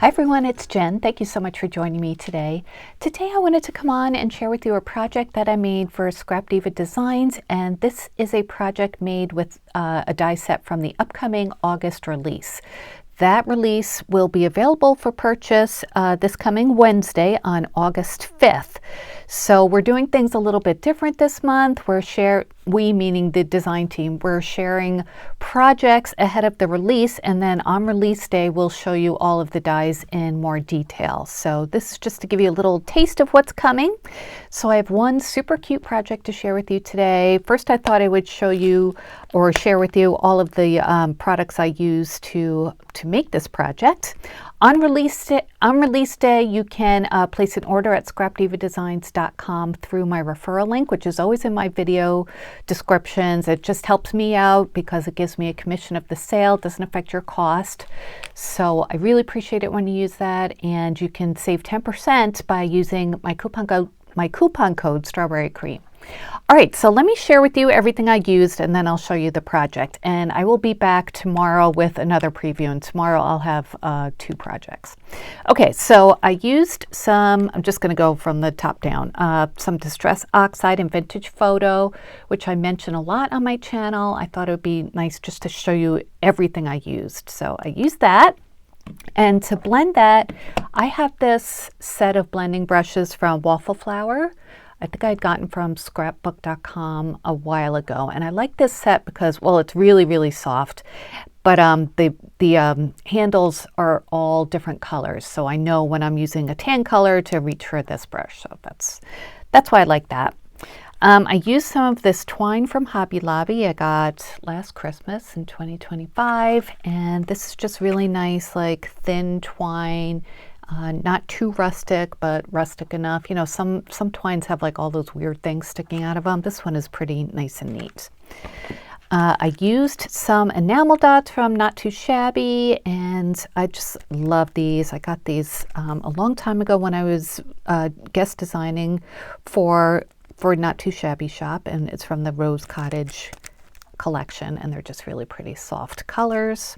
Hi everyone, it's Jen. Thank you so much for joining me today. Today I wanted to come on and share with you a project that I made for Scrap Diva Designs, and this is a project made with a die set from the upcoming August release. That release will be available for purchase this coming Wednesday on August 5th. So we're doing things a little bit different this month. We meaning the design team, we're sharing projects ahead of the release, and then on release day we'll show you all of the dies in more detail. So this is just to give you a little taste of what's coming. So I have one super cute project to share with you today. First, I thought I would show you or share with you all of the products I use to make this project. On release day, you can place an order at scrapdivadesigns.com through my referral link, which is always in my video descriptions. It just helps me out because it gives me a commission of the sale. It doesn't affect your cost. So I really appreciate it when you use that, and you can save 10% by using my coupon code Strawberry Cream. All right, so let me share with you everything I used, and then I'll show you the project. And I will be back tomorrow with another preview, and tomorrow I'll have 2 projects. Okay, so I used some, I'm just going to go from the top down, some Distress Oxide and Vintage Photo, which I mention a lot on my channel. I thought it would be nice just to show you everything I used. So I used that. And to blend that, I have this set of blending brushes from Waffle Flower. I think I'd gotten from scrapbook.com a while ago, and I like this set because, well, it's really, really soft, but the handles are all different colors, so I know when I'm using a tan color to reach for this brush, so that's why I like that. I used some of this twine from Hobby Lobby I got last Christmas in 2025, and this is just really nice, like thin twine. Not too rustic, but rustic enough. You know, some twines have like all those weird things sticking out of them. This one is pretty nice and neat. I used some enamel dots from Not Too Shabby, and I just love these. I got these a long time ago when I was guest designing for Not Too Shabby shop, and it's from the Rose Cottage collection, and they're just really pretty soft colors.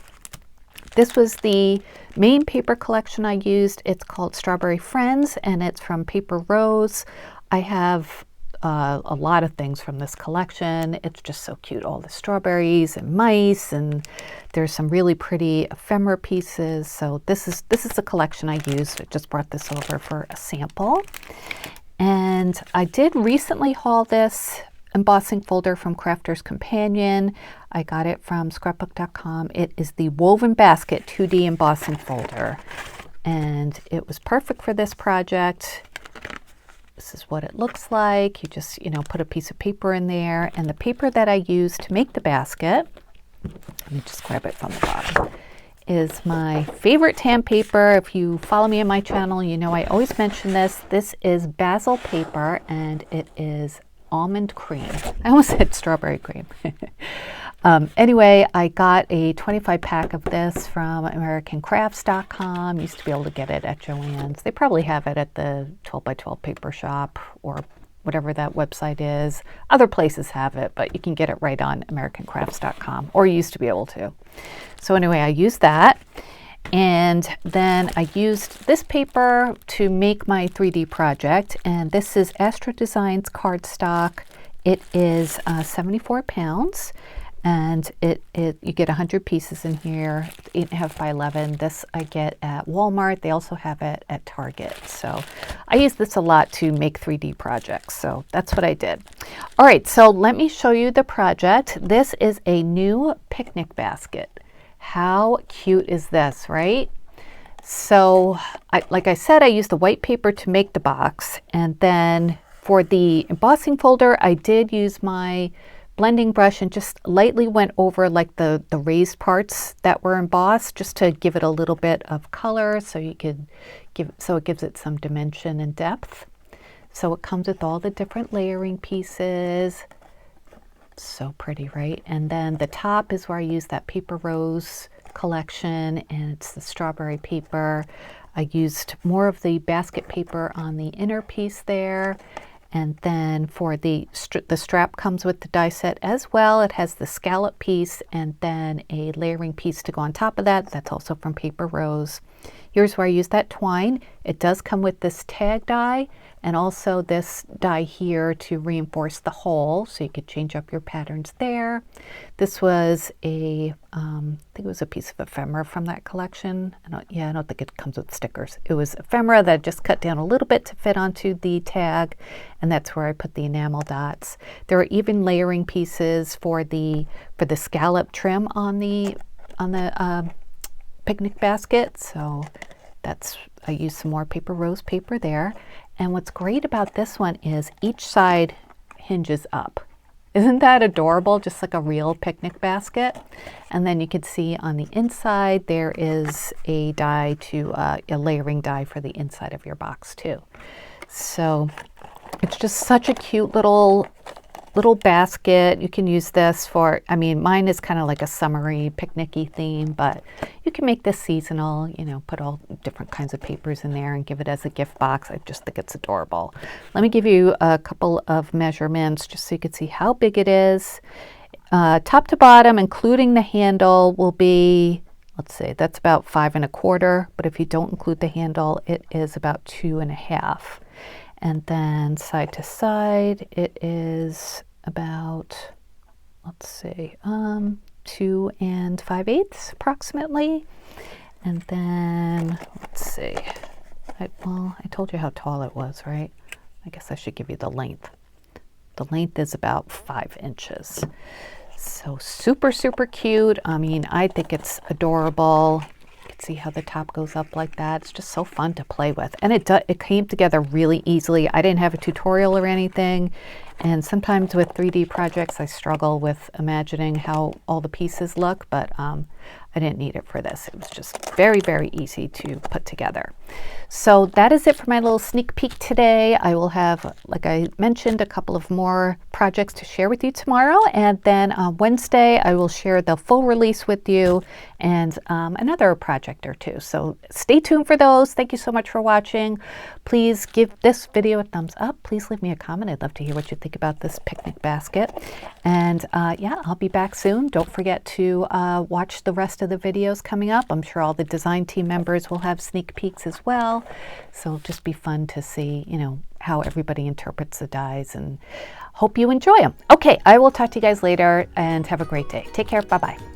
This was the main paper collection I used. It's called Strawberry Friends, and it's from Paper Rose. I have a lot of things from this collection. It's just so cute, all the strawberries and mice, and there's some really pretty ephemera pieces. So this is the collection I used. I just brought this over for a sample. And I did recently haul this embossing folder from Crafter's Companion. I got it from scrapbook.com. It is the Woven Basket 2D embossing folder, and it was perfect for this project. This is what it looks like. You just, put a piece of paper in there, and the paper that I used to make the basket, let me just grab it from the bottom, is my favorite tan paper. If you follow me on my channel, you know I always mention this. This is basil paper, and it is almond cream. I almost said strawberry cream. Anyway, I got a 25 pack of this from AmericanCrafts.com. Used to be able to get it at Joann's. They probably have it at the 12 by 12 paper shop or whatever that website is. Other places have it, but you can get it right on AmericanCrafts.com, or you used to be able to. So anyway, I used that. And then I used this paper to make my 3D project, and this is Astro Designs cardstock. It is 74 pounds, and you get 100 pieces in here, 8.5 by 11. This I get at Walmart. They also have it at Target. So I use this a lot to make 3D projects. So that's what I did. All right, so let me show you the project. This is a new picnic basket. How cute is this, right? So, like I said, I used the white paper to make the box, and then for the embossing folder, I did use my blending brush and just lightly went over like the raised parts that were embossed, just to give it a little bit of color, so it gives it some dimension and depth. So it comes with all the different layering pieces. So pretty, right? And then the top is where I use that Paper Rose collection, and it's the strawberry paper. I used more of the basket paper on the inner piece there, And then for the strap comes with the die set as well. It has the scallop piece and then a layering piece to go on top of that. That's also from Paper Rose. Here's where I use that twine. It does come with this tag die and also this die here to reinforce the hole, so you could change up your patterns there. This was I think it was a piece of ephemera from that collection. I don't think it comes with stickers. It was ephemera that I just cut down a little bit to fit onto the tag, and that's where I put the enamel dots. There are even layering pieces for the scallop trim on the picnic basket, so I used some more paper rose paper there. And what's great about this one is each side hinges up. Isn't that adorable? Just like a real picnic basket. And then you can see on the inside there is a die a layering die for the inside of your box too. So it's just such a cute little basket. You can use this for, mine is kind of like a summery, picnicky theme, but you can make this seasonal, put all different kinds of papers in there and give it as a gift box. I just think it's adorable. Let me give you a couple of measurements just so you can see how big it is. Top to bottom, including the handle, will be, let's say, that's about 5 1/4, but if you don't include the handle, it is about 2 1/2. And then side to side, it is about, let's say, 2 5/8 approximately. And then, let's see, I told you how tall it was, right? I guess I should give you the length. The length is about 5 inches. So super, super cute. I think it's adorable. See how the top goes up like that. It's just so fun to play with, and it came together really easily. I didn't have a tutorial or anything, and sometimes with 3D projects I struggle with imagining how all the pieces look, but I didn't need it for this. It was just very, very easy to put together. So that is it for my little sneak peek today. I will have, like I mentioned, a couple of more projects to share with you tomorrow, and then on Wednesday I will share the full release with you and another project or two. So stay tuned for those. Thank you so much for watching. Please give this video a thumbs up. Please leave me a comment. I'd love to hear what you think about this picnic basket. And yeah, I'll be back soon. Don't forget to watch the rest of the videos coming up. I'm sure all the design team members will have sneak peeks as well. So it'll just be fun to see, how everybody interprets the dies, and hope you enjoy them. Okay, I will talk to you guys later and have a great day. Take care. Bye-bye.